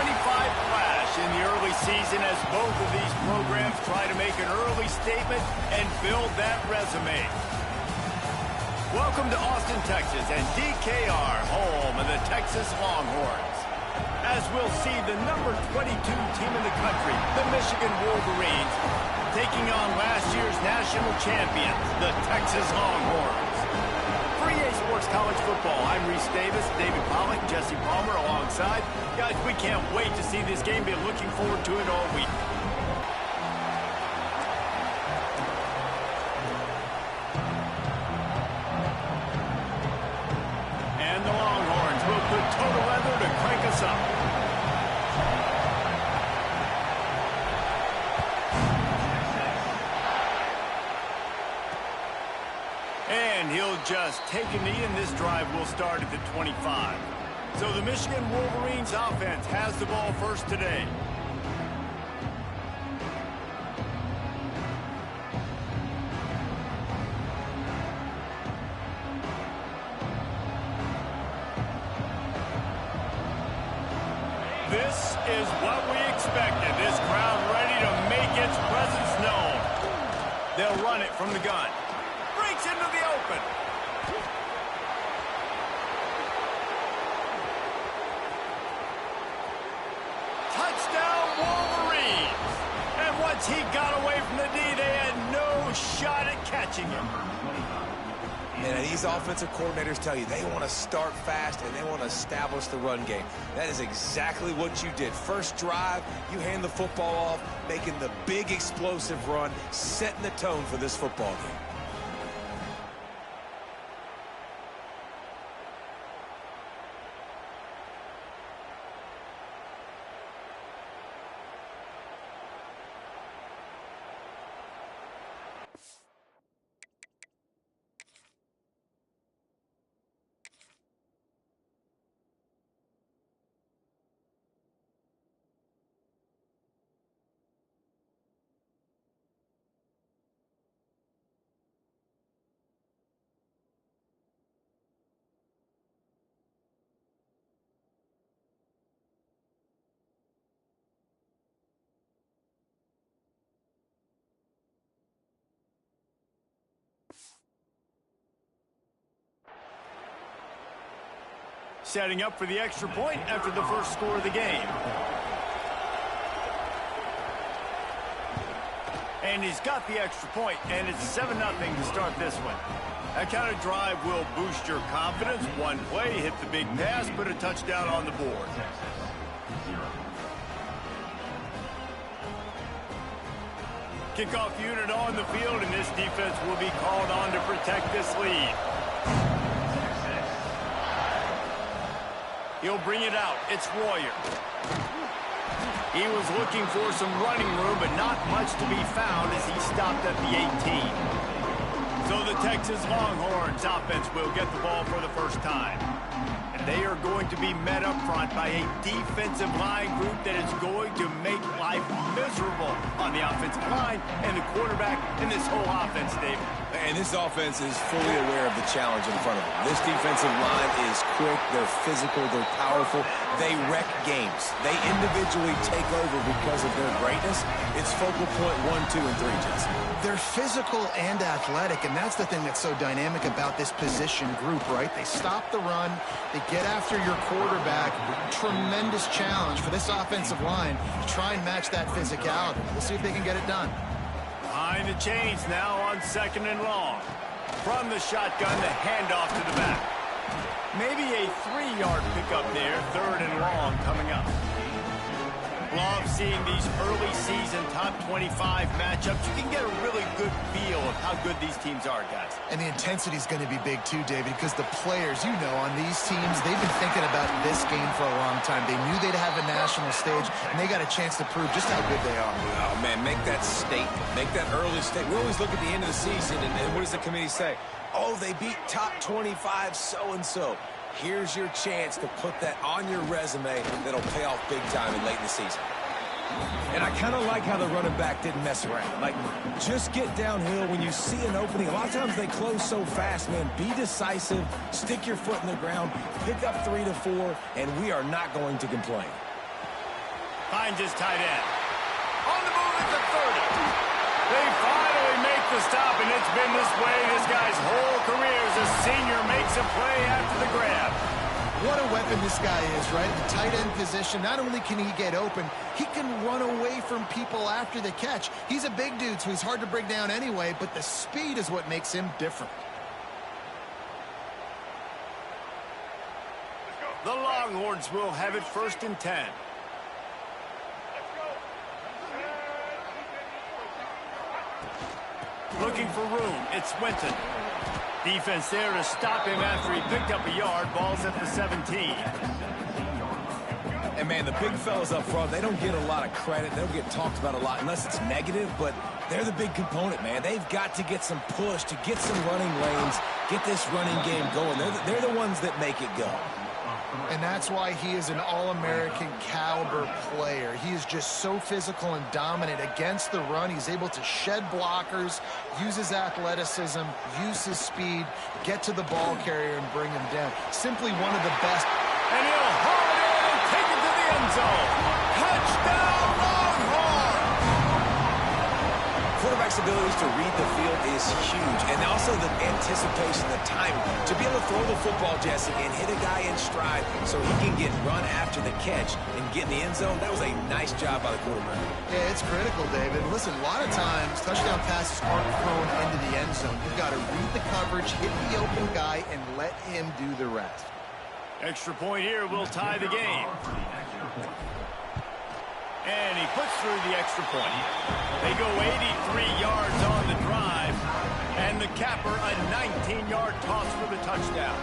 flash in the early season as both of these programs try to make an early statement and build that resume. Welcome to Austin, Texas, and DKR, home of the Texas Longhorns. As we'll see, the number 22 team in the country, the Michigan Wolverines, taking on last year's national champions, the Texas Longhorns. For EA Sports College Football, I'm Reese Davis, David Pollack, Jesse Palmer alongside. Guys, we can't wait to see this game. Been looking forward to it all week. And the Longhorns will put total leather to crank us up. And he'll just take a knee, and this drive will start at the 25. So the Michigan Wolverines offense has the ball first today. This is what we expected. This crowd ready to make its presence known. They'll run it from the gun. Breaks into the open. Touchdown, Wolverines. And once he got away from the D, they had no shot at catching him. And these offensive coordinators tell you they want to start fast and they want to establish the run game. That is exactly what you did. First drive, you hand the football off, making the big explosive run, setting the tone for this football game. Setting up for the extra point after the first score of the game. And he's got the extra point, and it's 7-0 to start this one. That kind of drive will boost your confidence. One play, hit the big pass, put a touchdown on the board. Kickoff unit on the field, and this defense will be called on to protect this lead. He'll bring it out. It's Royer. He was looking for some running room, but not much to be found as he stopped at the 18. So the Texas Longhorns offense will get the ball for the first time. And they are going to be met up front by a defensive line group that is going to make life miserable on the offensive line and the quarterback and this whole offense, David. And this offense is fully aware of the challenge in front of them. This defensive line is quick, they're physical, they're powerful. They wreck games. They individually take over because of their greatness. It's focal point 1, 2, and 3, Jesse. They're physical and athletic, and that's the thing that's so dynamic about this position group, right? They stop the run, they get after your quarterback. Tremendous challenge for this offensive line to try and match that physicality. We'll see if they can get it done. Behind the chains now on 2nd and long. From the shotgun, the handoff to the back. Maybe a 3-yard pickup there, 3rd and long coming up. Love seeing these early season top 25 matchups. You can get a really good feel of how good these teams are, guys. And the intensity is going to be big too, David, because the players, you know, on these teams, they've been thinking about this game for a long time. They knew they'd have a national stage, and they got a chance to prove just how good they are. Oh, man, make that statement. Make that early statement. We always look at the end of the season, and what does the committee say? Oh, they beat top 25 so-and-so. Here's your chance to put that on your resume that'll pay off big time and late in the season. And I kind of like how the running back didn't mess around. Like, just get downhill when you see an opening. A lot of times they close so fast, man. Be decisive, stick your foot in the ground, pick up 3 to 4, and we are not going to complain. Finds his tight end. On the move at the 30. They finally make the stop, and it's been this way this guy's whole career as a senior makes a play after the grab. What a weapon this guy is, right? The tight end position, not only can he get open, he can run away from people after the catch. He's a big dude, so he's hard to bring down anyway, but the speed is what makes him different. The Longhorns will have it 1st and 10. Looking for room, it's Winton. Defense there to stop him after he picked up a yard. Ball's at the 17. And, man, the big fellas up front, they don't get a lot of credit. They don't get talked about a lot unless it's negative, but they're the big component, man. They've got to get some push, to get some running lanes, get this running game going. They're the ones that make it go. And that's why he is an All-American caliber player. He is just so physical and dominant against the run. He's able to shed blockers, use his athleticism, use his speed, get to the ball carrier and bring him down. Simply one of the best. And he'll haul it in and take it to the end zone. Touchdown, Longhorns! Quarterback's abilities to read the field is huge, and also the anticipation, the timing. To be able to throw the football, Jesse, and hit a guy in stride so he can get run after the catch and get in the end zone, that was a nice job by the quarterback. Yeah, it's critical, David. Listen, a lot of times, touchdown passes aren't thrown into the end zone. You've got to read the coverage, hit the open guy, and let him do the rest. Extra point here will tie the game. And he puts through the extra point. They go 83 yards on the drive. And the capper, a 19-yard toss for the touchdown.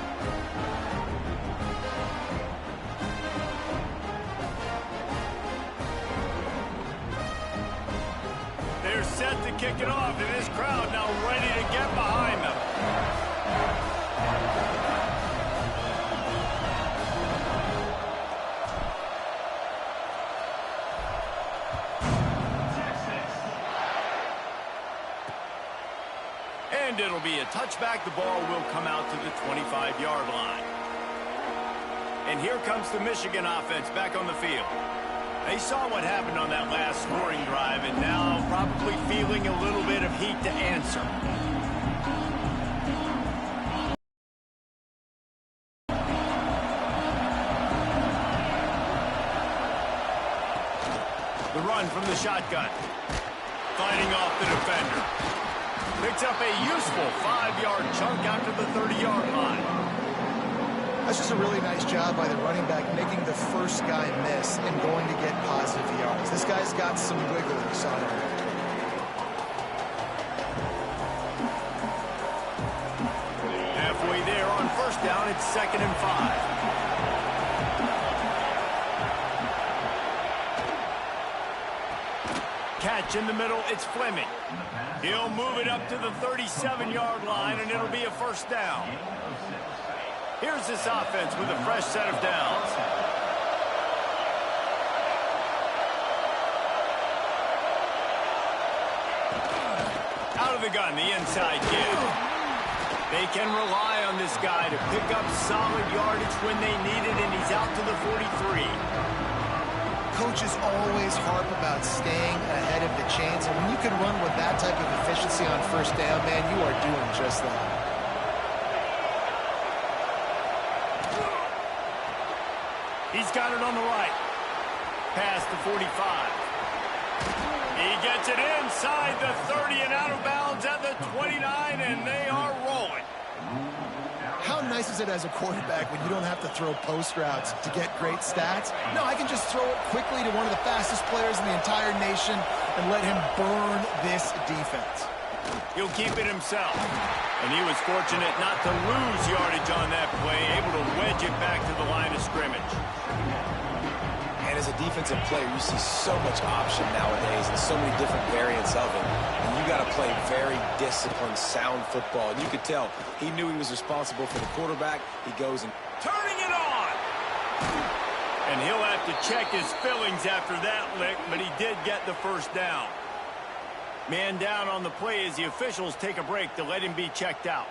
They're set to kick it off, and this crowd now ready to get behind them. And it'll be a touchback. The ball will come out to the 25-yard line. And here comes the Michigan offense back on the field. They saw what happened on that last scoring drive and now probably feeling a little bit of heat to answer. The run from the shotgun. Fighting off the defender. Picks up a useful 5-yard chunk out to the 30-yard line. That's just a really nice job by the running back making the first guy miss and going to get positive yards. This guy's got some wiggle inside of him. Halfway there on 1st down, it's 2nd and 5. Catch in the middle, it's Fleming. He'll move it up to the 37-yard line, and it'll be a 1st down. Here's this offense with a fresh set of downs. Out of the gun, the inside give. They can rely on this guy to pick up solid yardage when they need it, and he's out to the 43. Coaches always harp about staying ahead of the chains, and when you can run with that type of efficiency on 1st down, man, you are doing just that. He's got it on the right. Past the 45. He gets it inside the 30 and out of bounds at the 29, and they are rolling. How nice is it as a quarterback when you don't have to throw post routes to get great stats? No, I can just throw it quickly to one of the fastest players in the entire nation and let him burn this defense. He'll keep it himself. And he was fortunate not to lose yardage on that play, able to wedge it back to the line of scrimmage. And as a defensive player, you see so much option nowadays and so many different variants of it. And you got to play very disciplined, sound football. And you could tell he knew he was responsible for the quarterback. He goes and turning it on. And he'll have to check his fillings after that lick, but he did get the 1st down. Man down on the play as the officials take a break to let him be checked out.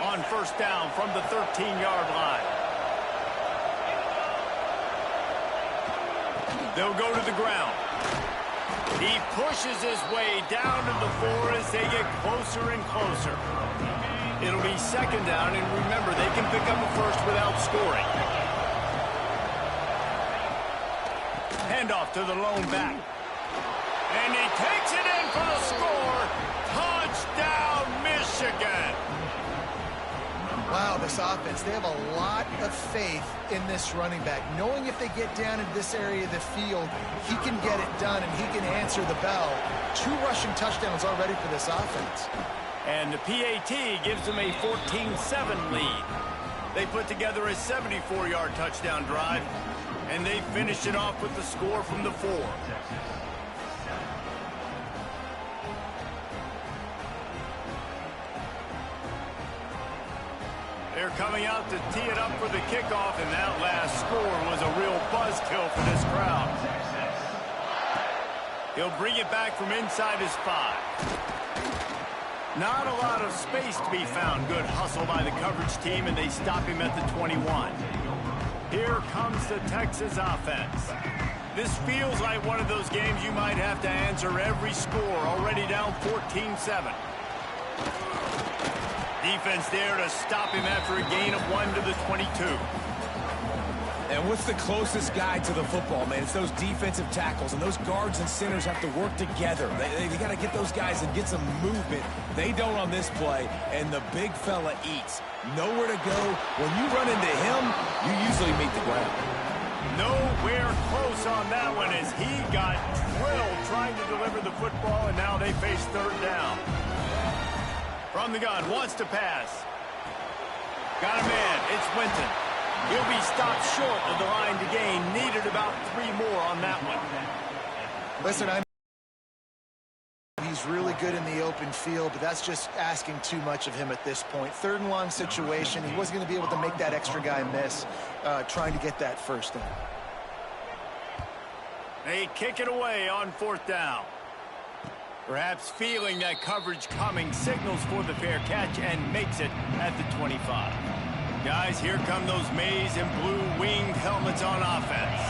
on first down from the 13-yard line. They'll go to the ground. He pushes his way down to the 4 as they get closer and closer. It'll be second down, and remember, they can pick up a first without scoring. Handoff to the lone back. And he takes it in for the score. Touchdown, Michigan. Wow, this offense, they have a lot of faith in this running back. Knowing if they get down in this area of the field, he can get it done and he can answer the bell. 2 rushing touchdowns already for this offense. And the PAT gives them a 14-7 lead. They put together a 74-yard touchdown drive, and they finish it off with the score from the 4. They're coming out to tee it up for the kickoff, and that last score was a real buzzkill for this crowd. He'll bring it back from inside his 5. Not a lot of space to be found. Good hustle by the coverage team, and they stop him at the 21. Here comes the Texas offense. This feels like one of those games you might have to answer every score, already down 14-7. Defense there to stop him after a gain of 1 to the 22. And what's the closest guy to the football, man? It's those defensive tackles, and those guards and centers have to work together. They got to get those guys and get some movement. They don't on this play, and the big fella eats. Nowhere to go. When you run into him, you usually meet the ground. Nowhere close on that one as he got drilled trying to deliver the football, and now they face third down. From the gun, wants to pass. Got a man, it's Winton. He'll be stopped short of the line to gain. Needed about 3 more on that one. Listen, he's really good in the open field, but that's just asking too much of him at this point. 3rd and long situation. He wasn't going to be able to make that extra guy miss trying to get that first down. They kick it away on 4th down. Perhaps feeling that coverage coming, signals for the fair catch and makes it at the 25. Guys, here come those maize and blue winged helmets on offense.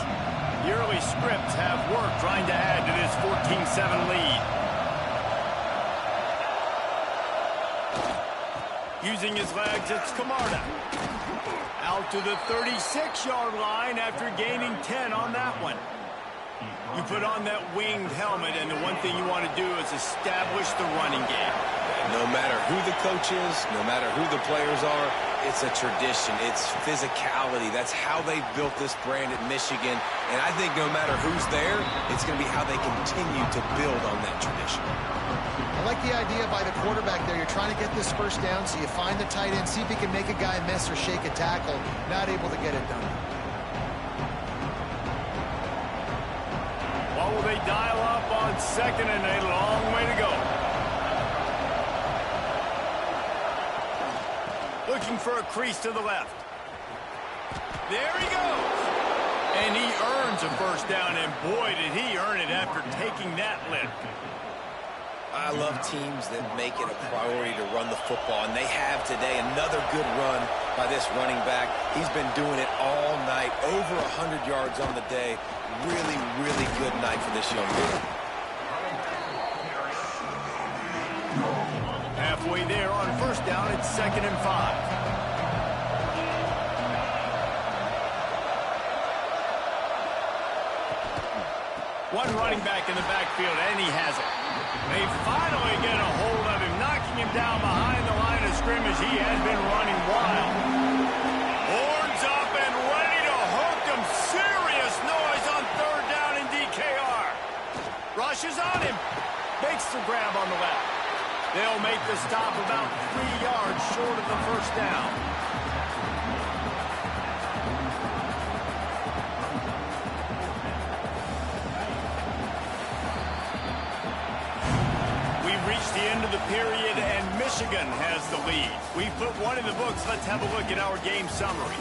The early scripts have worked trying to add to this 14-7 lead. Using his legs, it's Camarda. Out to the 36-yard line after gaining 10 on that one. You put on that winged helmet, and the one thing you want to do is establish the running game. No matter who the coach is, no matter who the players are, it's a tradition. It's physicality. That's how they built this brand at Michigan. And I think no matter who's there, it's going to be how they continue to build on that tradition. I like the idea by the quarterback there. You're trying to get this first down, so you find the tight end, see if he can make a guy miss or shake a tackle. Not able to get it done. What will they dial up on 2nd and a long way to go? Looking for a crease to the left. There he goes. And he earns a first down, and boy, did he earn it after taking that lift. I love teams that make it a priority to run the football, and they have today. Another good run by this running back. He's been doing it all night, over 100 yards on the day. Really, really good night for this young man. Halfway there on first down, it's 2nd and 5. One running back in the backfield, and he has it. They finally get a hold of him, knocking him down behind the line of scrimmage. He has been running wild. Horns up and ready to hook him. Serious noise on 3rd down in DKR. Rushes on him. Makes the grab on the left. They'll make the stop about 3 yards short of the first down. The end of the period, and Michigan has the lead. We put one in the books. Let's have a look at our game summary.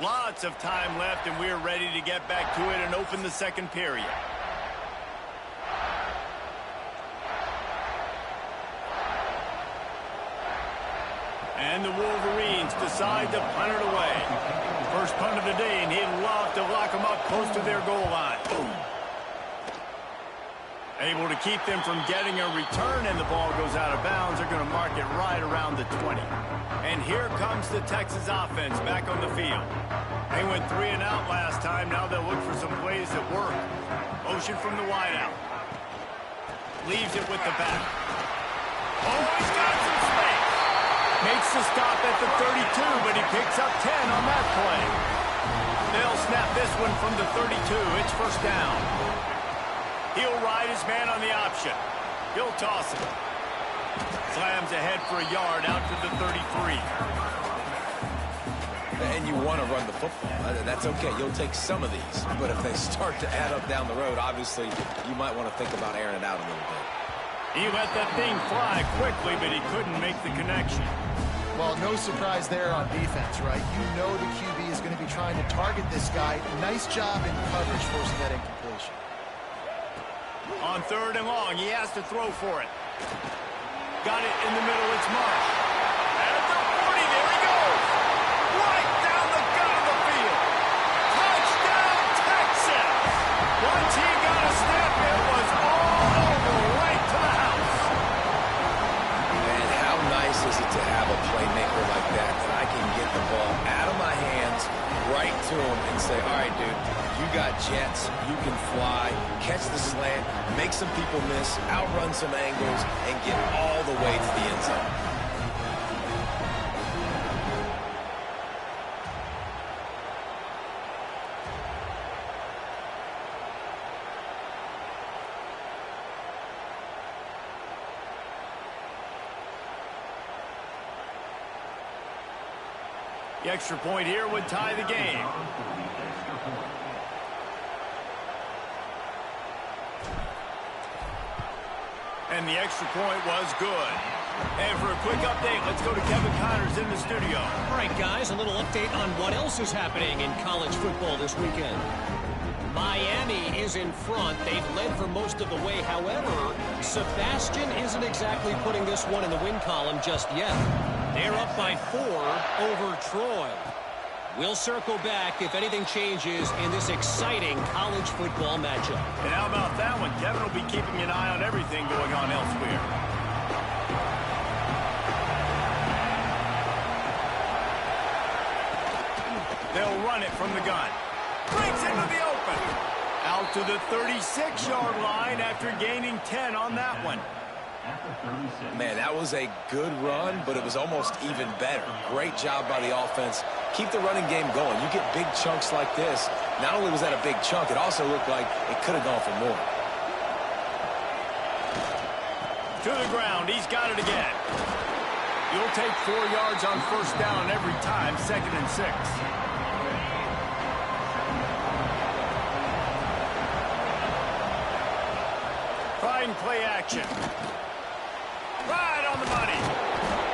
Lots of time left, and we're ready to get back to it and open the second period. And the Wolverines decide to punt it away. First punt of the day, and he'd love to lock them up close to their goal line. Boom. Able to keep them from getting a return, and the ball goes out of bounds. They're going to mark it right around the 20. And here comes the Texas offense back on the field. They went 3 and out last time. Now they'll look for some plays that work. Motion from the wideout. Leaves it with the back. Oh, he's got some space. Makes the stop at the 32, but he picks up 10 on that play. They'll snap this one from the 32. It's first down. He'll ride his man on the option. He'll toss it. Slams ahead for a yard out to the 33. And you want to run the football. That's okay. You'll take some of these. But if they start to add up down the road, obviously, you might want to think about airing it out a little bit. He let that thing fly quickly, but he couldn't make the connection. Well, no surprise there on defense, right? You know the QB is going to be trying to target this guy. Nice job in coverage forcing that incompletion. On 3rd and long, he has to throw for it. Got it in the middle, it's Marsh. At the 40, there he goes. Right down the gut of the field. Touchdown, Texas. Once he got a step, it was all over, right to the house. And how nice is it to have a playmaker like that I can get the ball out of my hands, right to him, and say, all right, dude, you got jets, you can fly, catch the slant, make some people miss, outrun some angles, and get all the way to the end zone. The extra point here would tie the game. And the extra point was good. And for a quick update, let's go to Kevin Connors in the studio. All right, guys, a little update on what else is happening in college football this weekend. Miami is in front. They've led for most of the way. However, Sebastian isn't exactly putting this one in the win column just yet. They're up by 4 over Troy. We'll circle back if anything changes in this exciting college football matchup. And how about that one? Kevin will be keeping an eye on everything going on elsewhere. They'll run it from the gun. Breaks into the open. Out to the 36-yard line after gaining 10 on that one. Man, that was a good run, but it was almost even better. Great job by the offense. Keep the running game going. You get big chunks like this. Not only was that a big chunk, it also looked like it could have gone for more. To the ground. He's got it again. You'll take 4 yards on first down every time, 2nd and 6. Trying play action. Right on the money.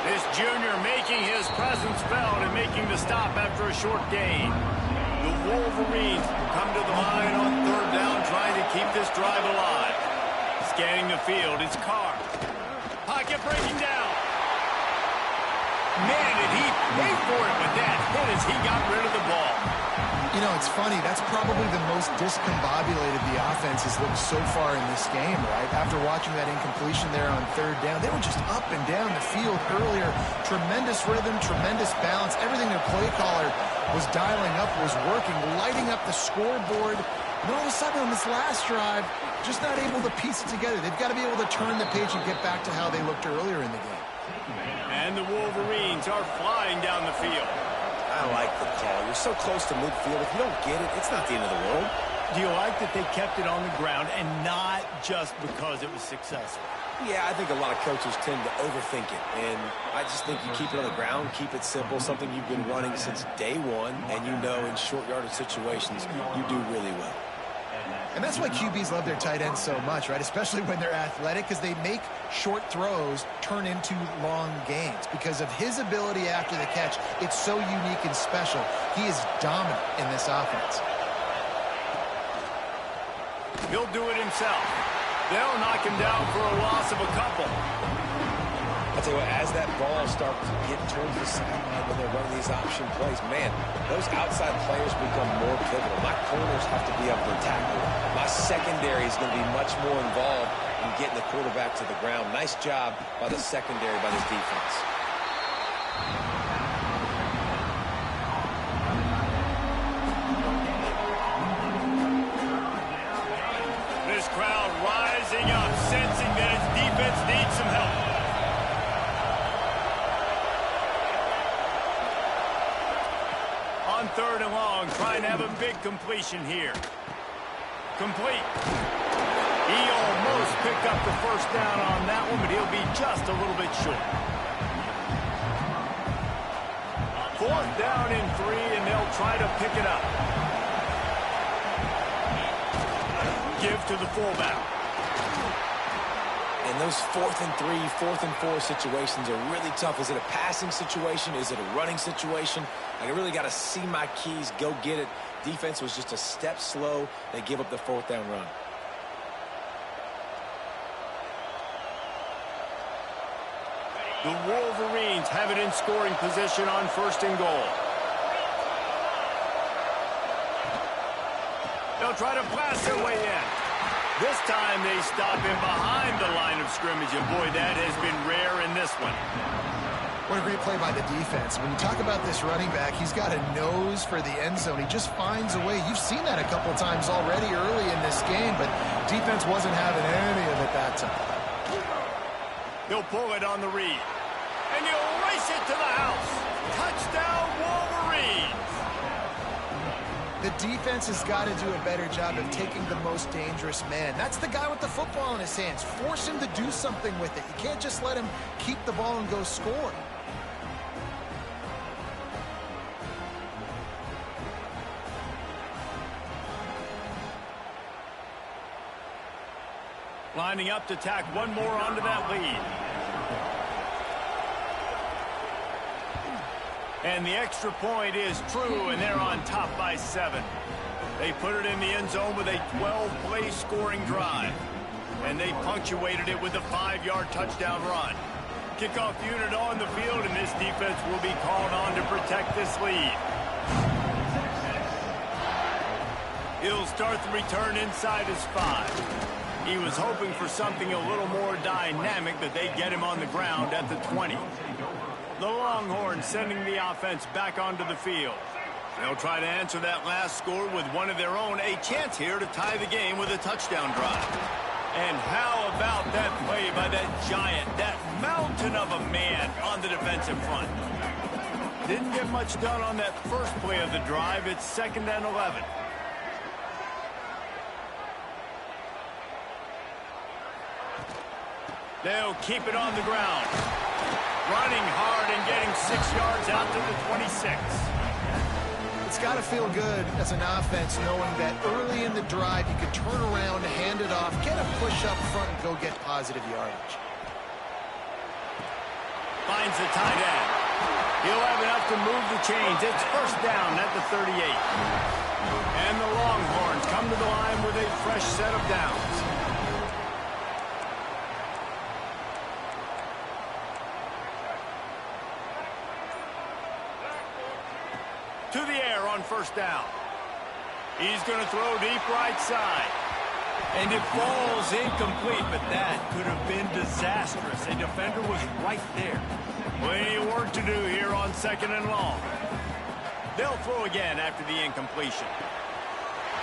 This junior making his presence felt and making the stop after a short gain. The Wolverines come to the line on 3rd down, trying to keep this drive alive. Scanning the field, it's Carr. Pocket breaking down. Man, did he pay for it with that hit as he got rid of the ball. You know, it's funny. That's probably the most discombobulated the offense has looked so far in this game, right? After watching that incompletion there on 3rd down, they were just up and down the field earlier. Tremendous rhythm, tremendous balance. Everything their play caller was dialing up was working, lighting up the scoreboard. And all of a sudden on this last drive, just not able to piece it together. They've got to be able to turn the page and get back to how they looked earlier in the game. And the Wolverines are flying down the field. I like the call. You're so close to midfield. If you don't get it, it's not the end of the world. Do you like that they kept it on the ground and not just because it was successful? Yeah, I think a lot of coaches tend to overthink it. And I just think you keep it on the ground, keep it simple, something you've been running since day one, and you know in short yardage situations you do really well. And that's why QBs love their tight ends so much, right? Especially when they're athletic, because they make short throws turn into long gains. Because of his ability after the catch, it's so unique and special. He is dominant in this offense. He'll do it himself. They'll knock him down for a loss of a couple. I'll tell you what, as that ball starts to get towards the sideline when they're running these option plays, man, those outside players become more pivotal. My corners have to be able to tackle. My secondary is going to be much more involved in getting the quarterback to the ground. Nice job by the secondary, by this defense. This crowd rising up, sensing that its defense needs some help. On 3rd and long, trying to have a big completion here. Complete. He almost picked up the first down on that one, but he'll be just a little bit short. 4th down and 3, and they'll try to pick it up. Give to the fullback. And those 4th and 3, 4th and 4 situations are really tough. Is it a passing situation? Is it a running situation? I really got to see my keys, go get it. Defense was just a step slow. They give up the 4th down run. The Wolverines have it in scoring position on 1st and goal. They'll try to blast their way in. This time they stop him behind the line of scrimmage, and boy, that has been rare in this one. What a great play by the defense. When you talk about this running back, he's got a nose for the end zone. He just finds a way. You've seen that a couple times already early in this game, but defense wasn't having any of it that time. He'll pull it on the read. And he'll race it to the house. Touchdown, Wolverines! The defense has got to do a better job of taking the most dangerous man. That's the guy with the football in his hands. Force him to do something with it. You can't just let him keep the ball and go score. Lining up to tack one more onto that lead. And the extra point is true, and they're on top by 7. They put it in the end zone with a 12-play scoring drive. And they punctuated it with a 5-yard touchdown run. Kickoff unit on the field, and this defense will be called on to protect this lead. He'll start the return inside his 5. He was hoping for something a little more dynamic, but they get him on the ground at the 20. The Longhorns sending the offense back onto the field. They'll try to answer that last score with one of their own. A chance here to tie the game with a touchdown drive. And how about that play by that giant, that mountain of a man on the defensive front? Didn't get much done on that first play of the drive. It's 2nd and 11. They'll keep it on the ground. Running hard and getting 6 yards out to the 26. It's got to feel good as an offense knowing that early in the drive you can turn around, hand it off, get a push up front, and go get positive yardage. Finds the tight end. He'll have enough to move the chains. It's 1st down at the 38. And the Longhorns come to the line with a fresh set of downs. To the air on 1st down. He's going to throw deep right side. And it falls incomplete, but that could have been disastrous. A defender was right there. Plenty of work to do here on 2nd and long. They'll throw again after the incompletion.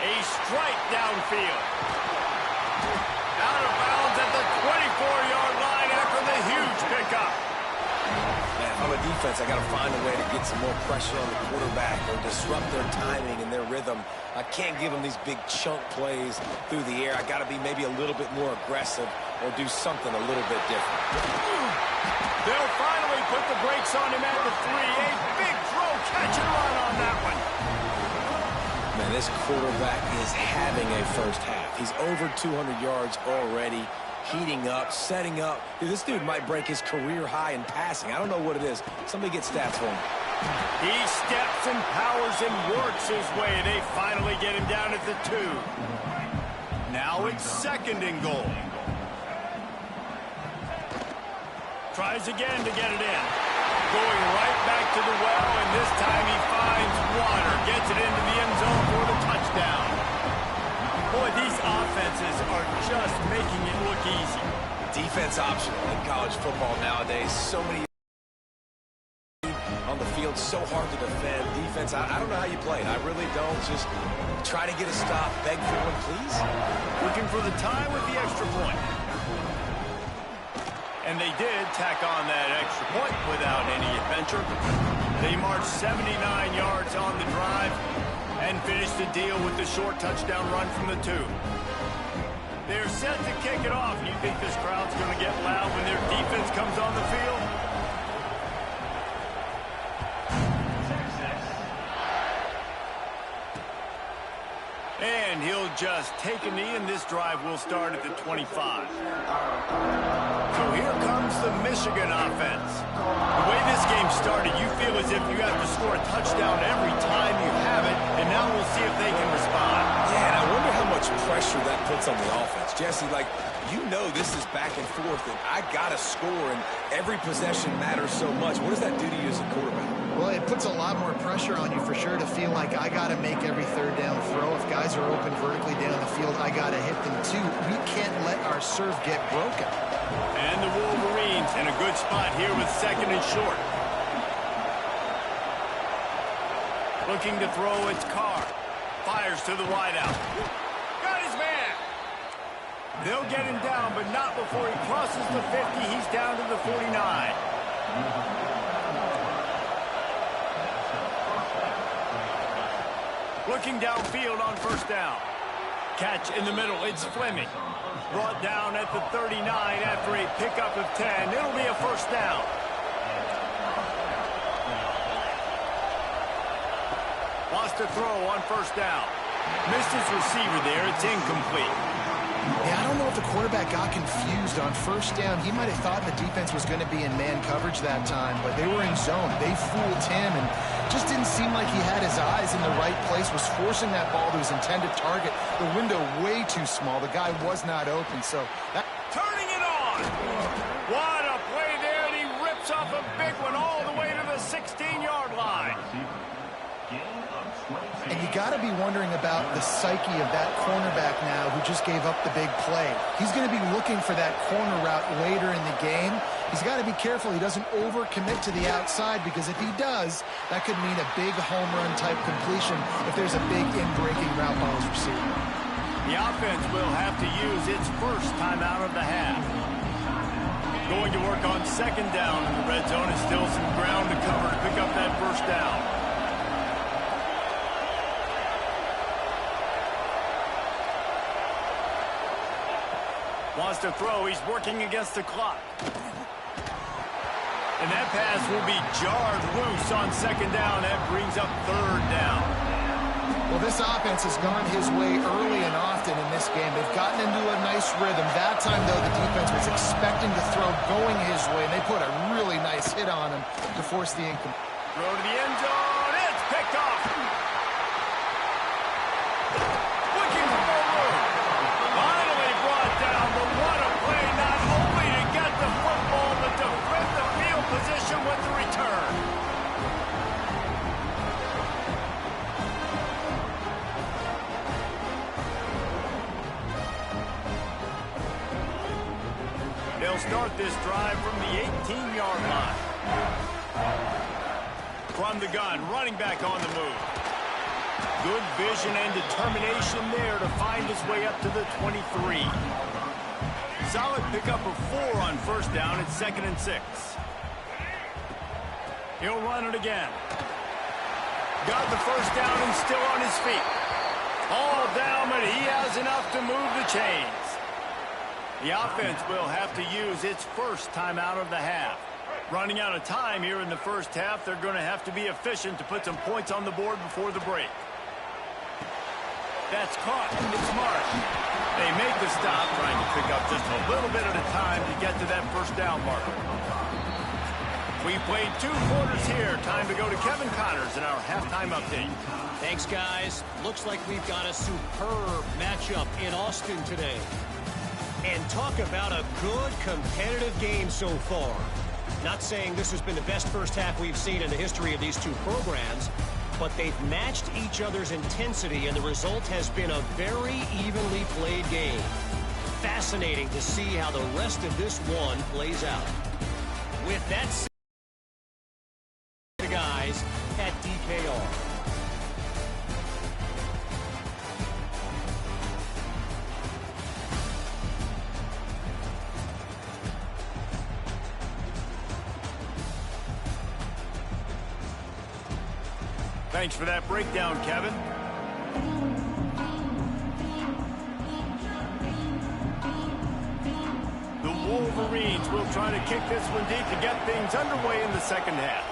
A strike downfield. Out of bounds at the 24-yard line after the huge pickup. Man, if I'm a defense, I got to find a way to get some more pressure on the quarterback or disrupt their timing and their rhythm. I can't give them these big chunk plays through the air. I got to be maybe a little bit more aggressive or do something a little bit different. They'll finally put the brakes on him at the 3. A big throw, catch and run on that one. Man, this quarterback is having a first half. He's over 200 yards already, heating up, setting up. Dude, this dude might break his career high in passing. I don't know what it is. Somebody get stats for him. He steps and powers and works his way. They finally get him down at the 2. Now it's 2nd and goal. Tries again to get it in. Going right back to the well, and this time he finds water. Gets it into the end zone for the touchdown. Boy, these offenses are just making it look easy. Defense optional in college football nowadays. So many on the field, so hard to defend. Defense, I don't know how you play it. I really don't. Just try to get a stop. Beg for one, please. Looking for the tie with the extra point. And they did tack on that extra point without any adventure. They marched 79 yards on the drive and finished the deal with the short touchdown run from the 2. They're set to kick it off. You think this crowd's going to get loud when their defense comes on the field? And he'll just take a knee, and this drive will start at the 25. So here comes the Michigan offense. The way this game started, you feel as if you have to score a touchdown every time you have it, and now we'll see if they can respond. Yeah, and I wonder how much pressure that puts on the offense. Jesse, like, you know this is back and forth, and I got to score, and every possession matters so much. What does that do to you as a quarterback? Well, it puts a lot more pressure on you for sure to feel like I got to make every 3rd down throw. If guys are open vertically down the field, I got to hit them too. We can't let our serve get broken. And the Wolverines in a good spot here with 2nd and short. Looking to throw, it's Carr. Fires to the wideout. Got his man. They'll get him down, but not before he crosses the 50. He's down to the 49. Looking downfield on 1st down. Catch in the middle. It's Fleming. Brought down at the 39 after a pickup of 10. It'll be a 1st down. Lost a throw on 1st down. Missed his receiver there. It's incomplete. Yeah, I don't know if the quarterback got confused on 1st down. He might have thought the defense was going to be in man coverage that time, but they were in zone. They fooled him and just didn't seem like he had his eyes in the right place, was forcing that ball to his intended target. The window way too small. The guy was not open, so that... Turning it on! What a play there, and he rips off a big one all the way to the 16-yard line. And you got to be wondering about the psyche of that cornerback now who just gave up the big play. He's going to be looking for that corner route later in the game. He's got to be careful he doesn't overcommit to the outside, because if he does, that could mean a big home run type completion if there's a big in-breaking route by his receiver. The offense will have to use its 1st timeout of the half. Going to work on 2nd down in the red zone, and still some ground to cover to pick up that 1st down. Wants to throw. He's working against the clock. And that pass will be jarred loose on 2nd down. That brings up 3rd down. Well, this offense has gone his way early and often in this game. They've gotten into a nice rhythm. That time, though, the defense was expecting to throw going his way, and they put a really nice hit on him to force the income. Throw to the end zone. It's picked off. Looking for room. Finally brought down, but what a play, not only to get the football, but to flip the field position with the return. They'll start this drive from the 18-yard line. From the gun, running back on the move. Good vision and determination there to find his way up to the 23. Solid pickup of 4 on 1st down. It's 2nd and 6. He'll run it again. Got the 1st down and still on his feet. All down, but he has enough to move the chains. The offense will have to use its 1st timeout of the half. Running out of time here in the 1st half, they're going to have to be efficient to put some points on the board before the break. That's caught. It's Marsh. They make the stop, trying to pick up just a little bit at a time to get to that first down marker. We played 2 quarters here. Time to go to Kevin Connors in our halftime update. Thanks, guys. Looks like we've got a superb matchup in Austin today. And talk about a good competitive game so far. Not saying this has been the best first half we've seen in the history of these 2 programs, but they've matched each other's intensity, and the result has been a very evenly played game. Fascinating to see how the rest of this one plays out. With that said, the guys at DKR. Thanks for that breakdown, Kevin. The Wolverines will try to kick this one deep to get things underway in the second half.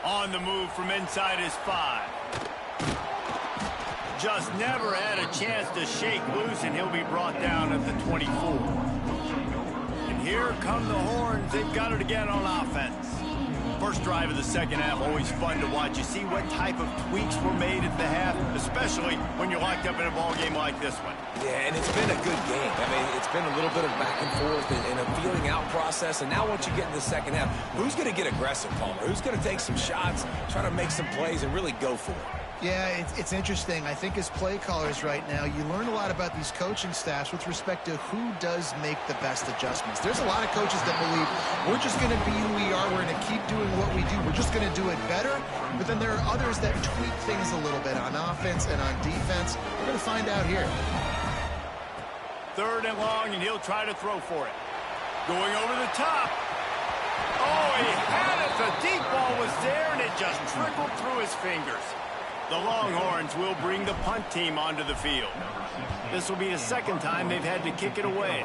On the move from inside his 5. Just never had a chance to shake loose, and he'll be brought down at the 24. And here come the Horns. They've got it again on offense. First drive of the second half, always fun to watch. You see what type of tweaks were made at the half, especially when you're locked up in a ball game like this one. Yeah, and it's been a good game. I mean, it's been a little bit of back and forth and a feeling out process. And now once you get in the second half, who's going to get aggressive, Palmer? Who's going to take some shots, try to make some plays, and really go for it? Yeah, it's interesting. I think as play callers right now, you learn a lot about these coaching staffs with respect to who does make the best adjustments. There's a lot of coaches that believe we're just going to be who we are. We're going to keep doing what we do. We're just going to do it better. But then there are others that tweak things a little bit on offense and on defense. We're going to find out here. 3rd and long, and he'll try to throw for it. Going over the top. Oh, he had it. The deep ball was there, and it just trickled through his fingers. The Longhorns will bring the punt team onto the field. This will be the 2nd time they've had to kick it away.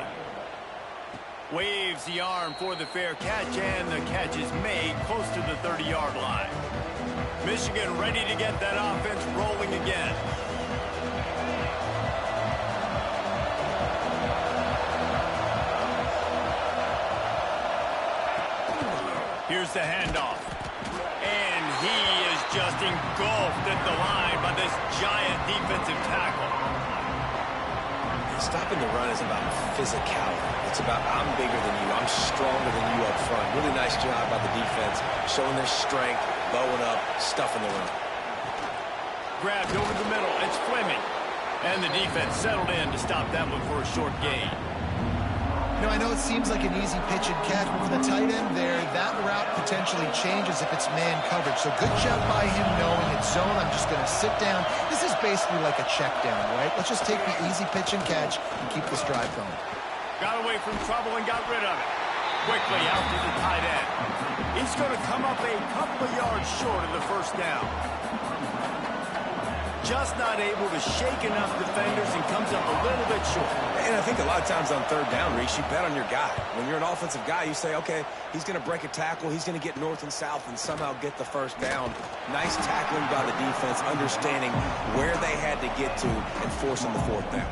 Waves the arm for the fair catch, and the catch is made close to the 30-yard line. Michigan ready to get that offense rolling again. Here's the handoff. And he is just engulfed at the line by this giant defensive tackle. Stopping the run is about physicality. It's about I'm bigger than you. I'm stronger than you up front. Really nice job by the defense, showing their strength, bowing up, stuffing the run. Grabbed over the middle. It's Fleming. And the defense settled in to stop that one for a short gain. You know, I know it seems like an easy pitch and catch, but for the tight end there, that route potentially changes if it's man coverage. So good job by him knowing it's zone. I'm just going to sit down. This is basically like a check down, right? Let's just take the easy pitch and catch and keep this drive going. Got away from trouble and got rid of it. Quickly out to the tight end. He's going to come up a couple of yards short of the first down. Just not able to shake enough defenders and comes up a little bit short. And I think a lot of times on 3rd down, Reese, you bet on your guy. When you're an offensive guy, you say, okay, he's going to break a tackle, he's going to get north and south and somehow get the first down. Nice tackling by the defense, understanding where they had to get to and forcing the 4th down.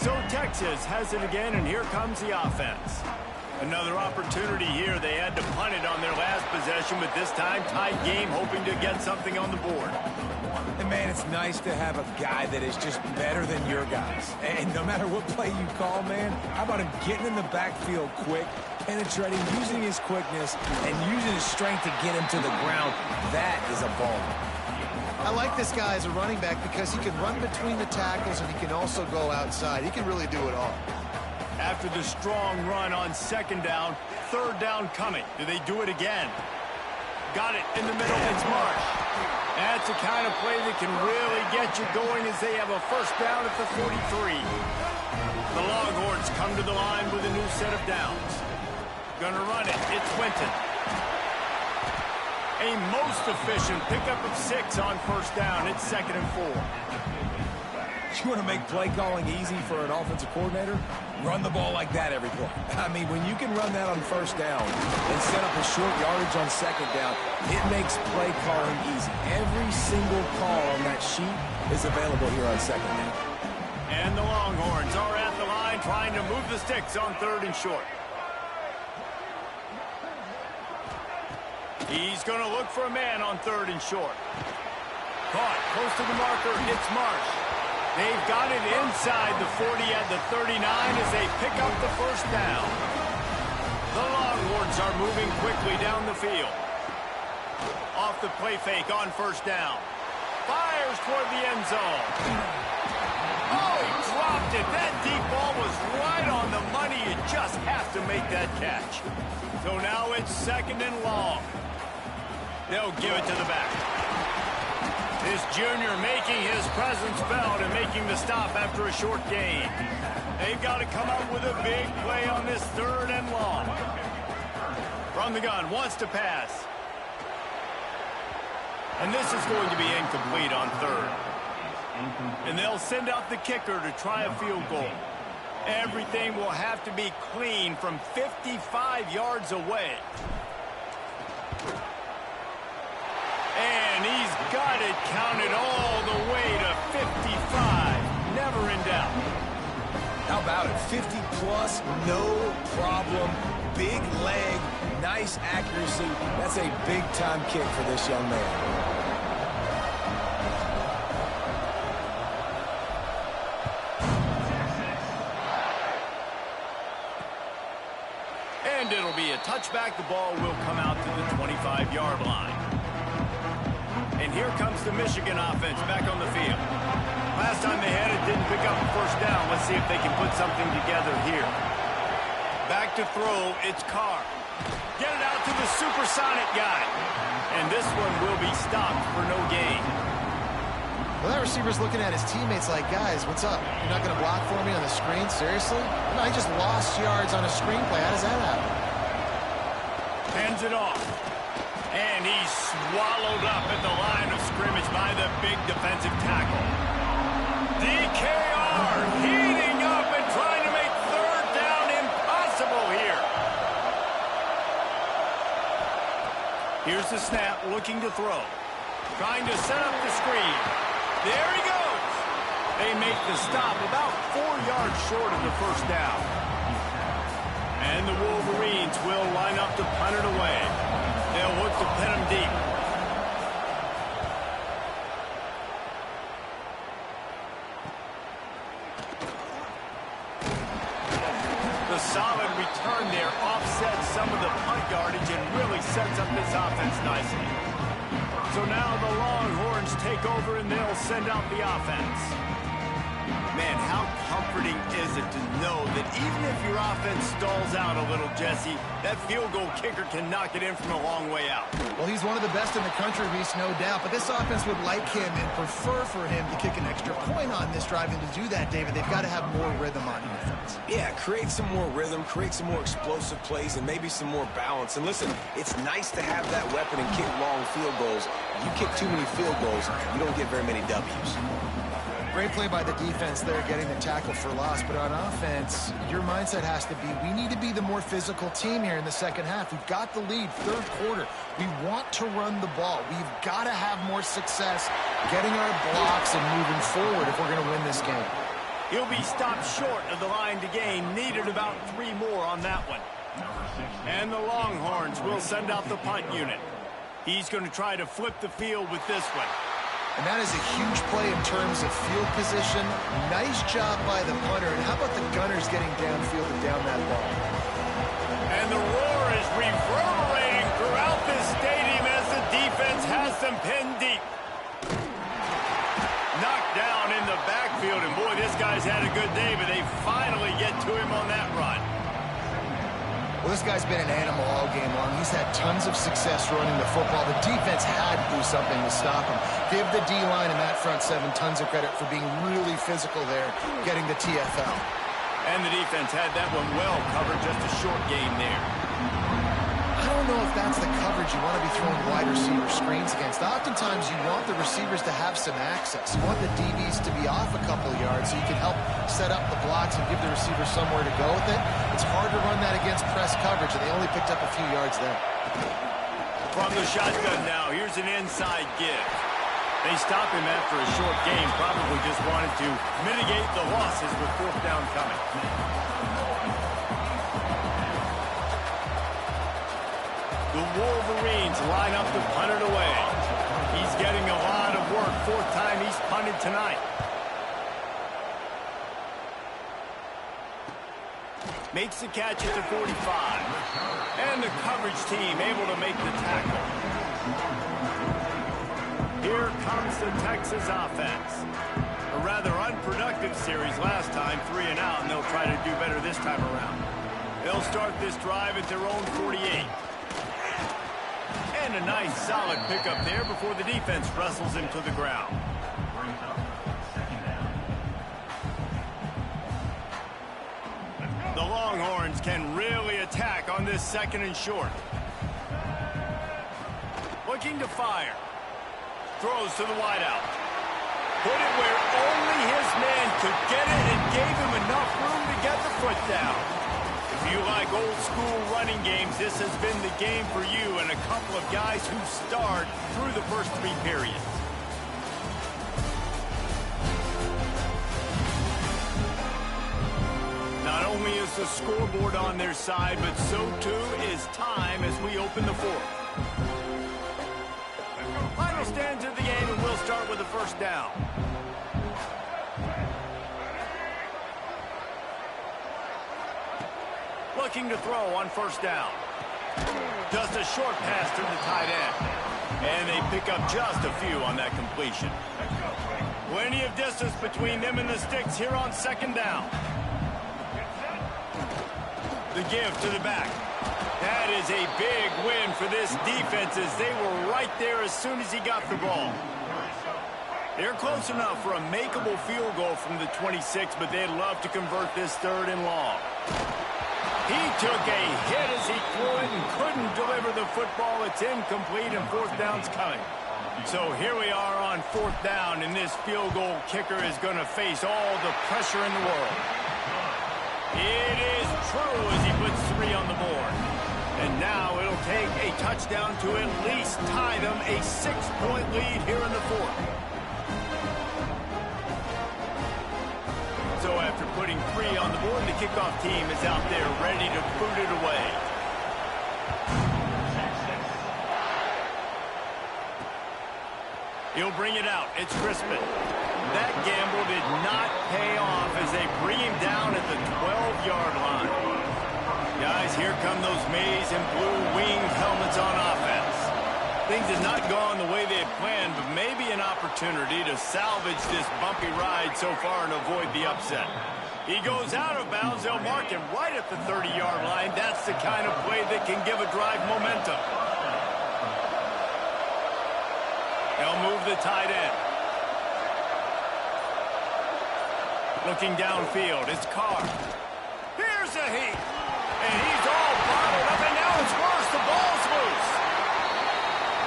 So Texas has it again, and here comes the offense. Another opportunity here. They had to punt it on their last possession, but this time tied game, hoping to get something on the board. And, man, it's nice to have a guy that is just better than your guys. And no matter what play you call, man, how about him getting in the backfield quick, penetrating, using his quickness, and using his strength to get him to the ground. That is a ball. I like this guy as a running back because he can run between the tackles and he can also go outside. He can really do it all. After the strong run on 2nd down, 3rd down coming. Do they do it again? Got it in the middle. It's Marsh. That's the kind of play that can really get you going as they have a first down at the 43. The Longhorns come to the line with a new set of downs. Gonna run it. It's Winton. A most efficient pickup of 6 on first down. It's 2nd and 4. You want to make play calling easy for an offensive coordinator? Run the ball like that every play. I mean, when you can run that on first down and set up a short yardage on second down, it makes play calling easy. Every single call on that sheet is available here on second down. And the Longhorns are at the line trying to move the sticks on 3rd and short. He's going to look for a man on 3rd and short. Caught close to the marker. It's Marsh. They've got it inside the 40 at the 39 as they pick up the first down. The Longhorns are moving quickly down the field. Off the play fake on first down. Fires toward the end zone. Oh, he dropped it. That deep ball was right on the money. You just have to make that catch. So now it's 2nd and long. They'll give it to the back. This junior making his presence felt and making the stop after a short gain. They've got to come up with a big play on this 3rd and long. From the gun, wants to pass. And this is going to be incomplete on 3rd. And they'll send out the kicker to try a field goal. Everything will have to be clean from 55 yards away. And he's got it counted all the way to 55. Never in doubt. How about it? 50-plus, no problem. Big leg, nice accuracy. That's a big-time kick for this young man. And it'll be a touchback. The ball will come out to the 25-yard line. And here comes the Michigan offense back on the field. Last time they had it, didn't pick up the first down. Let's see if they can put something together here. Back to throw, it's Carr. Get it out to the supersonic guy. And this one will be stopped for no gain. Well, that receiver's looking at his teammates like, guys, what's up? You're not going to block for me on the screen? Seriously? No, I just lost yards on a screenplay. How does that happen? Hands it off. And he's swallowed up at the line of scrimmage by the big defensive tackle. DKR heating up and trying to make 3rd down impossible here. Here's the snap, looking to throw. Trying to set up the screen. There he goes. They make the stop about 4 yards short of the first down. And the Wolverines will line up to punt it away. They'll look to pin him deep. The solid return there offsets some of the punt yardage and really sets up this offense nicely. So now the Longhorns take over and they'll send out the offense. Man, how comforting is it to know that even if your offense stalls out a little, Jesse, that field goal kicker can knock it in from a long way out. Well, he's one of the best in the country, Reese, no doubt. But this offense would like him and prefer for him to kick an extra point on this drive. And to do that, David, they've got to have more rhythm on defense. Yeah, create some more rhythm, create some more explosive plays, and maybe some more balance. And listen, it's nice to have that weapon and kick long field goals. You kick too many field goals, you don't get very many W's. Great play by the defense there, getting the tackle for loss. But on offense, your mindset has to be, we need to be the more physical team here in the second half. We've got the lead, 3rd quarter. We want to run the ball. We've got to have more success getting our blocks and moving forward if we're going to win this game. He'll be stopped short of the line to gain. Needed about 3 more on that one. And the Longhorns will send out the punt unit. He's going to try to flip the field with this one. And that is a huge play in terms of field position. Nice job by the punter. And how about the Gunners getting downfield and down that ball? And the roar is reverberating throughout this stadium as the defense has them pinned deep. Knocked down in the backfield. And boy, this guy's had a good day, but they finally get to him on that run. Well, this guy's been an animal all game long. He's had tons of success running the football. The defense had to do something to stop him. Give the D-line and that front 7 tons of credit for being really physical there, getting the TFL. And the defense had that one well covered, just a short gain there. I don't don't know if that's the coverage you want to be throwing wide receiver screens against. Oftentimes, you want the receivers to have some access. You want the DBs to be off a couple yards so you can help set up the blocks and give the receiver somewhere to go with it. It's hard to run that against press coverage, and they only picked up a few yards there. From the shotgun now, here's an inside give. They stop him after a short game, probably just wanted to mitigate the losses with fourth down coming. The Wolverines line up to punt it away. He's getting a lot of work. Fourth time he's punted tonight. Makes the catch at the 45. And the coverage team able to make the tackle. Here comes the Texas offense. A rather unproductive series last time, 3 and out, and they'll try to do better this time around. They'll start this drive at their own 48. And a nice solid pickup there before the defense wrestles him to the ground. The Longhorns can really attack on this second and short. Looking to fire. Throws to the wideout. Put it where only his man could get it and gave him enough room to get the foot down. If you like old school running games, this has been the game for you and a couple of guys who starred through the first 3 periods. Not only is the scoreboard on their side, but so too is time as we open the fourth. Final stands of the game, and we'll start with the first down. Looking to throw on first down. Just a short pass to the tight end. And they pick up just a few on that completion. Plenty of distance between them and the sticks here on second down. The give to the back. That is a big win for this defense as they were right there as soon as he got the ball. They're close enough for a makeable field goal from the 26, but they'd love to convert this 3rd and long. He took a hit as he threw it and couldn't deliver the football. It's incomplete and fourth down's coming. So here we are on fourth down, and this field goal kicker is going to face all the pressure in the world. It is true as he puts 3 on the board. And now it'll take a touchdown to at least tie them a 6-point lead here in the fourth. So after putting 3 on the board, the kickoff team is out there ready to boot it away. He'll bring it out. It's Crispin. That gamble did not pay off as they bring him down at the 12-yard line. Guys, here come those maize and blue winged helmets on offense. Things have not gone the way they had planned, but maybe an opportunity to salvage this bumpy ride so far and avoid the upset. He goes out of bounds. They'll mark him right at the 30-yard line. That's the kind of play that can give a drive momentum. They'll move the tight end. Looking downfield, it's Carr. Here's a heat. And he's all bottled up, and now it's worse. The ball's loose.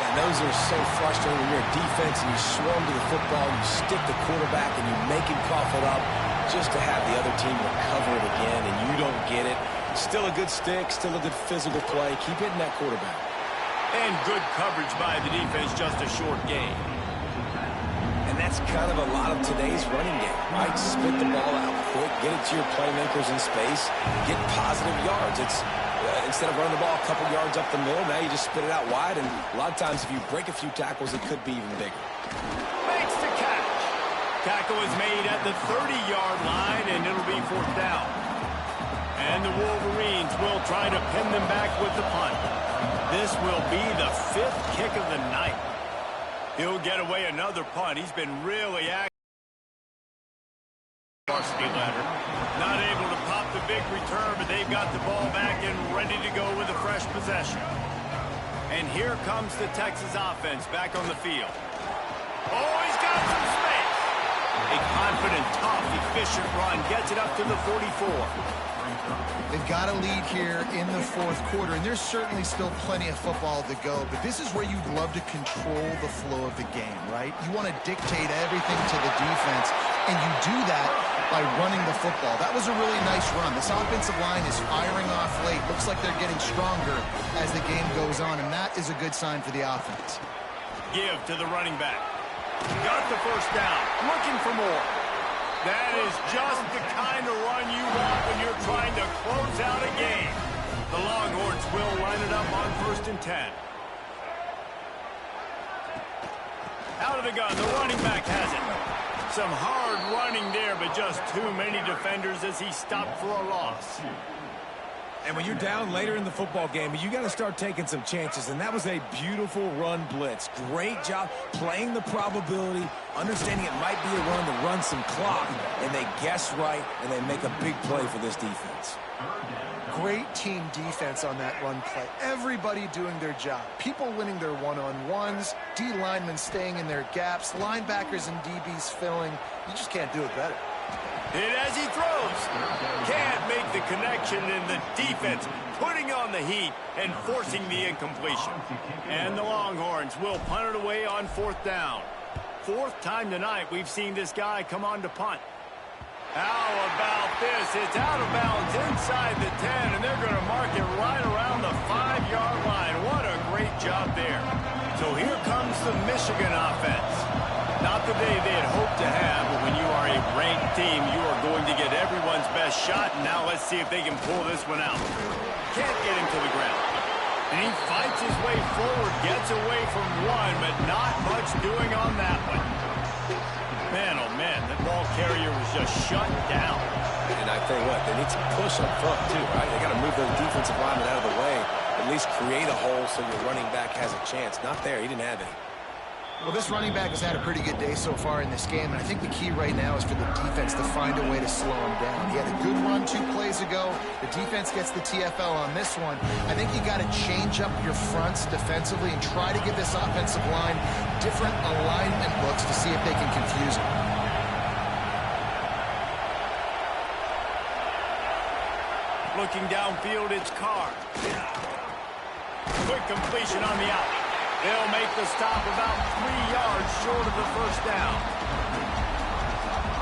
And those are so frustrating when you're a defense and you swarm to the football, you stick the quarterback, and you make him cough it up just to have the other team recover it again, and you don't get it. Still a good stick, still a good physical play. Keep hitting that quarterback. And good coverage by the defense, just a short gain. And that's kind of a lot of today's running game, right? Spit the ball out quick, get it to your playmakers in space, get positive yards. It's instead of running the ball a couple yards up the middle, now you just spit it out wide, and a lot of times if you break a few tackles, it could be even bigger. Makes the catch. Tackle is made at the 30-yard line, and it'll be fourth down. And the Wolverines will try to pin them back with the punt. This will be the 5th kick of the night. He'll get away another punt. He's been really active. Varsity ladder. Not able to pop the big return, but they've got the ball back and ready to go with a fresh possession. And here comes the Texas offense back on the field. Oh, he's got some space. A confident, tough, efficient run gets it up to the 44. They've got a lead here in the fourth quarter, and there's certainly still plenty of football to go, but this is where you'd love to control the flow of the game, right? You want to dictate everything to the defense, and you do that by running the football. That was a really nice run. This offensive line is firing off late. Looks like they're getting stronger as the game goes on, and that is a good sign for the offense. Give to the running back. Got the first down. Looking for more. That is just the kind of run you want when you're trying to close out a game. The Longhorns will line it up on 1st and 10. Out of the gun, the running back has it. Some hard running there, but just too many defenders as he stopped for a loss. And when you're down later in the football game, you got to start taking some chances, and that was a beautiful run blitz. Great job playing the probability, understanding it might be a run to run some clock, and they guess right, and they make a big play for this defense. Great team defense on that run play. Everybody doing their job. People winning their one-on-ones, D linemen staying in their gaps, linebackers and DBs filling. You just can't do it better. Hit as he throws. Can't make the connection, and the defense putting on the heat and forcing the incompletion. And the Longhorns will punt it away on 4th down. 4th time tonight we've seen this guy come on to punt. How about this? It's out of bounds inside the 10, and they're going to mark it right around the 5-yard line. What a great job there. So here comes the Michigan offense. Not the day they had hoped to have, but when you are a ranked team, you are going to get everyone's best shot. And now let's see if they can pull this one out. Can't get him to the ground. And he fights his way forward, gets away from one, but not much doing on that one. Man, oh man, that ball carrier was just shut down. And I tell you what, they need some push up front too, right? They got to move those defensive linemen out of the way, at least create a hole so your running back has a chance. Not there, he didn't have any. Well, this running back has had a pretty good day so far in this game, and I think the key right now is for the defense to find a way to slow him down. He had a good run 2 plays ago. The defense gets the TFL on this one. I think you got to change up your fronts defensively and try to give this offensive line different alignment looks to see if they can confuse him. Looking downfield, it's Carr. Quick completion on the out. They'll make the stop about 3 yards short of the first down.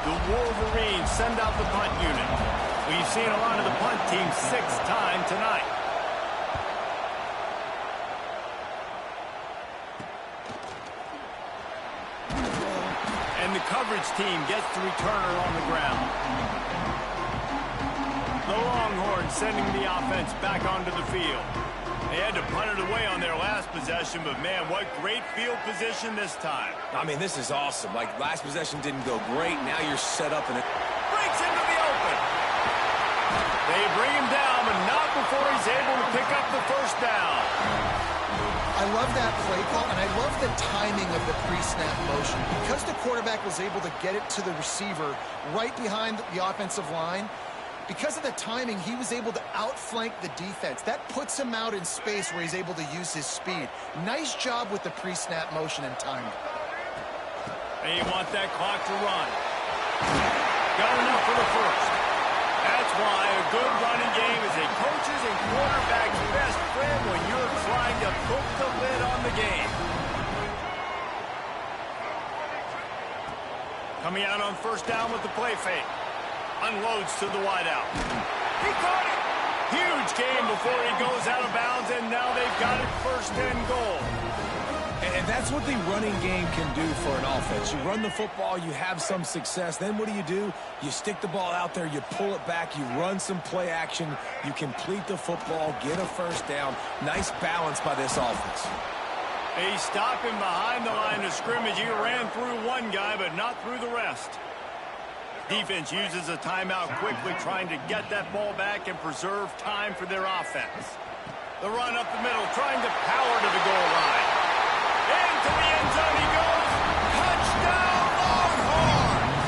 The Wolverines send out the punt unit. We've seen a lot of the punt team 6th time tonight. And the coverage team gets the returner on the ground. The Longhorns sending the offense back onto the field. They had to punt it away on their last possession, but man, what great field position this time. I mean, this is awesome. Like, last possession didn't go great. Now you're set up in it. Breaks into the open. They bring him down, but not before he's able to pick up the first down. I love that play call, and I love the timing of the pre-snap motion. Because the quarterback was able to get it to the receiver right behind the offensive line, because of the timing, he was able to outflank the defense. That puts him out in space where he's able to use his speed. Nice job with the pre-snap motion and timing. They want that clock to run. Got enough for the first. That's why a good running game is a coach's and quarterback's best friend when you're trying to put the lid on the game. Coming out on 1st down with the play fake. Unloads to the wideout. He caught it. Huge game before he goes out of bounds, and now they've got it 1st and goal. And that's what the running game can do for an offense. You run the football, you have some success. Then what do? You stick the ball out there, you pull it back, you run some play action, you complete the football, get a 1st down. Nice balance by this offense. They stop him behind the line of scrimmage. He ran through one guy, but not through the rest. Defense uses a timeout quickly, trying to get that ball back and preserve time for their offense. The run up the middle, trying to power to the goal line. Into the end zone he goes. Touchdown, Longhorns!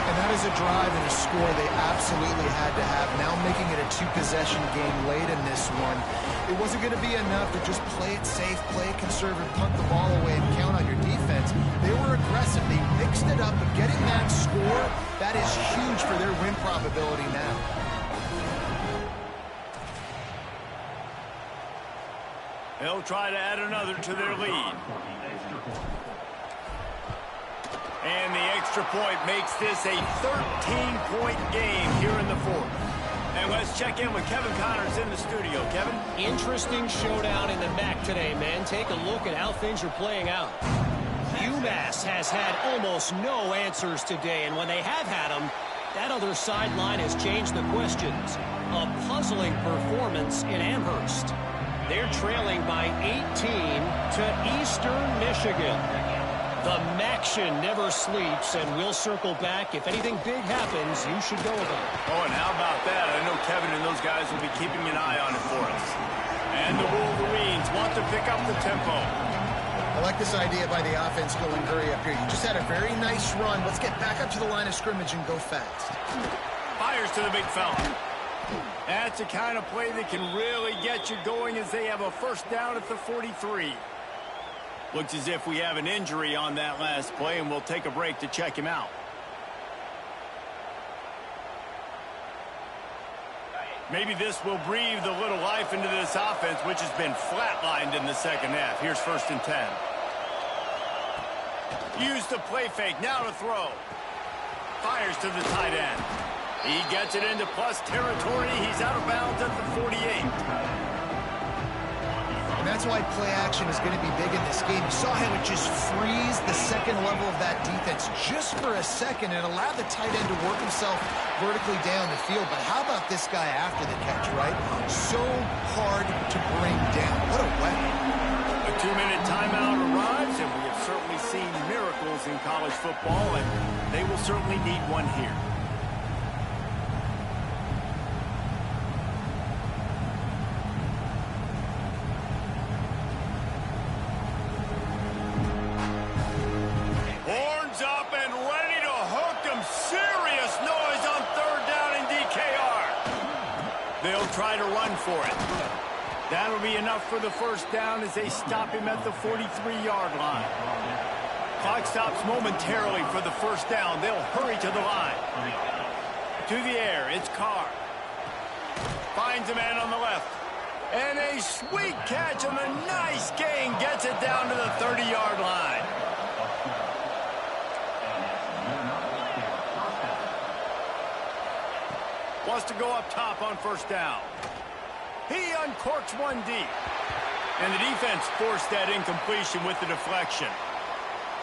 And that is a drive and a score they absolutely had to have. Now making it a two-possession game late in this one. It wasn't going to be enough to just play it safe, play it conservative, punt the ball away, and count on your defense. They were aggressive. They mixed it up, but getting that score, that is huge for their win probability now. They'll try to add another to their lead. And the extra point makes this a 13-point game here in the fourth. And let's check in with Kevin Connors in the studio. Kevin? Interesting showdown in the MAC today, man. Take a look at how things are playing out. UMass has had almost no answers today, and when they have had them, that other sideline has changed the questions. A puzzling performance in Amherst. They're trailing by 18 to Eastern Michigan. The Maction never sleeps, and we'll circle back. If anything big happens, you should know about it. Oh, and how about that? I know Kevin and those guys will be keeping an eye on it for us. And the Wolverines want to pick up the tempo. I like this idea by the offense going hurry up here. You just had a very nice run. Let's get back up to the line of scrimmage and go fast. Fires to the big fella. That's the kind of play that can really get you going as they have a first down at the 43. Looks as if we have an injury on that last play, and we'll take a break to check him out. Maybe this will breathe a little life into this offense, which has been flatlined in the second half. Here's 1st and 10. Use the play fake, now to throw. Fires to the tight end. He gets it into plus territory. He's out of bounds at the 48. And that's why play action is going to be big in this game. You saw how it just frees the second level of that defense just for a second and allowed the tight end to work himself vertically down the field. But how about this guy after the catch, right? So hard to bring down. What a weapon. A 2-minute timeout arrives, and we have certainly seen miracles in college football, and they will certainly need one here. They'll try to run for it. That'll be enough for the first down as they stop him at the 43-yard line. Clock stops momentarily for the first down. They'll hurry to the line. To the air, it's Carr. Finds a man on the left. And a sweet catch on a nice gain. Gets it down to the 30-yard line. Wants to go up top on first down. He uncorks one deep. And the defense forced that incompletion with the deflection.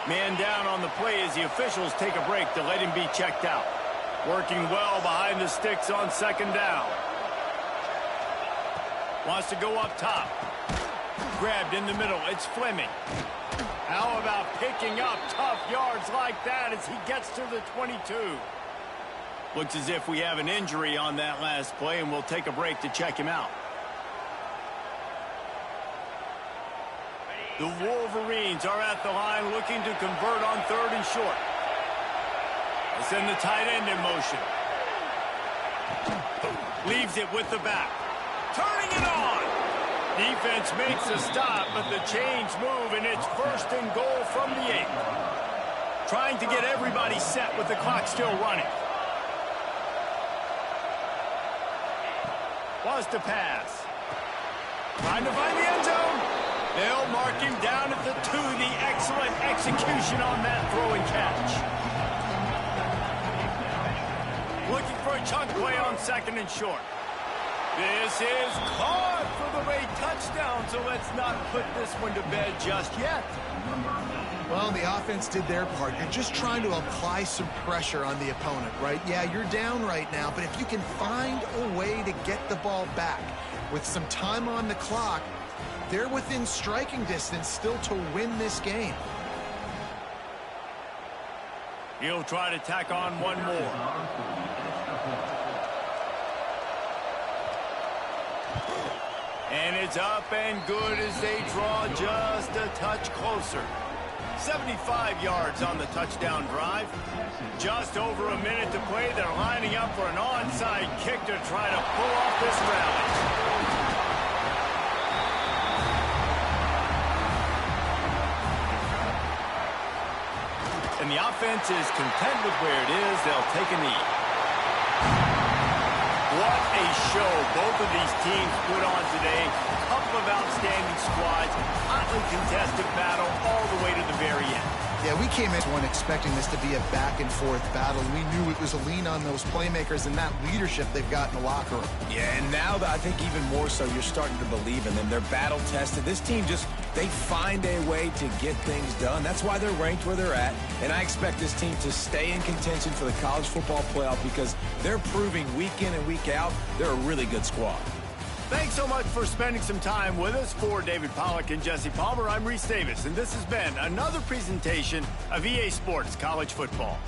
Man down on the play as the officials take a break to let him be checked out. Working well behind the sticks on second down. Wants to go up top. Grabbed in the middle. It's Fleming. How about picking up tough yards like that as he gets to the 22? Looks as if we have an injury on that last play, and we'll take a break to check him out. The Wolverines are at the line looking to convert on 3rd and short. They send the tight end in motion. Leaves it with the back. Turning it on. Defense makes a stop, but the chains move, and it's 1st and goal from the 8. Trying to get everybody set with the clock still running. Was to pass. Trying to find the end zone. They'll mark him down at the 2. The excellent execution on that throw and catch. Looking for a chunk play on 2nd and short. This is caught for the late touchdown, so let's not put this one to bed just yet. Well, the offense did their part. You're just trying to apply some pressure on the opponent, right? Yeah, you're down right now, but if you can find a way to get the ball back with some time on the clock, they're within striking distance still to win this game. He'll try to tack on one more. And it's up and good as they draw just a touch closer. 75 yards on the touchdown drive. Just over a minute to play. They're lining up for an onside kick to try to pull off this rally. And the offense is content with where it is. They'll take a knee. What a show both of these teams put on today. A couple of outstanding squads. Hotly contested battle all the way to the very end. Yeah, we came into one expecting this to be a back-and-forth battle. We knew it was a lean on those playmakers and that leadership they've got in the locker room. Yeah, and now I think even more so, you're starting to believe in them. They're battle-tested. This team they find a way to get things done. That's why they're ranked where they're at. And I expect this team to stay in contention for the college football playoff because they're proving week in and week out they're a really good squad. Thanks so much for spending some time with us. For David Pollack and Jesse Palmer, I'm Reese Davis, and this has been another presentation of EA Sports College Football.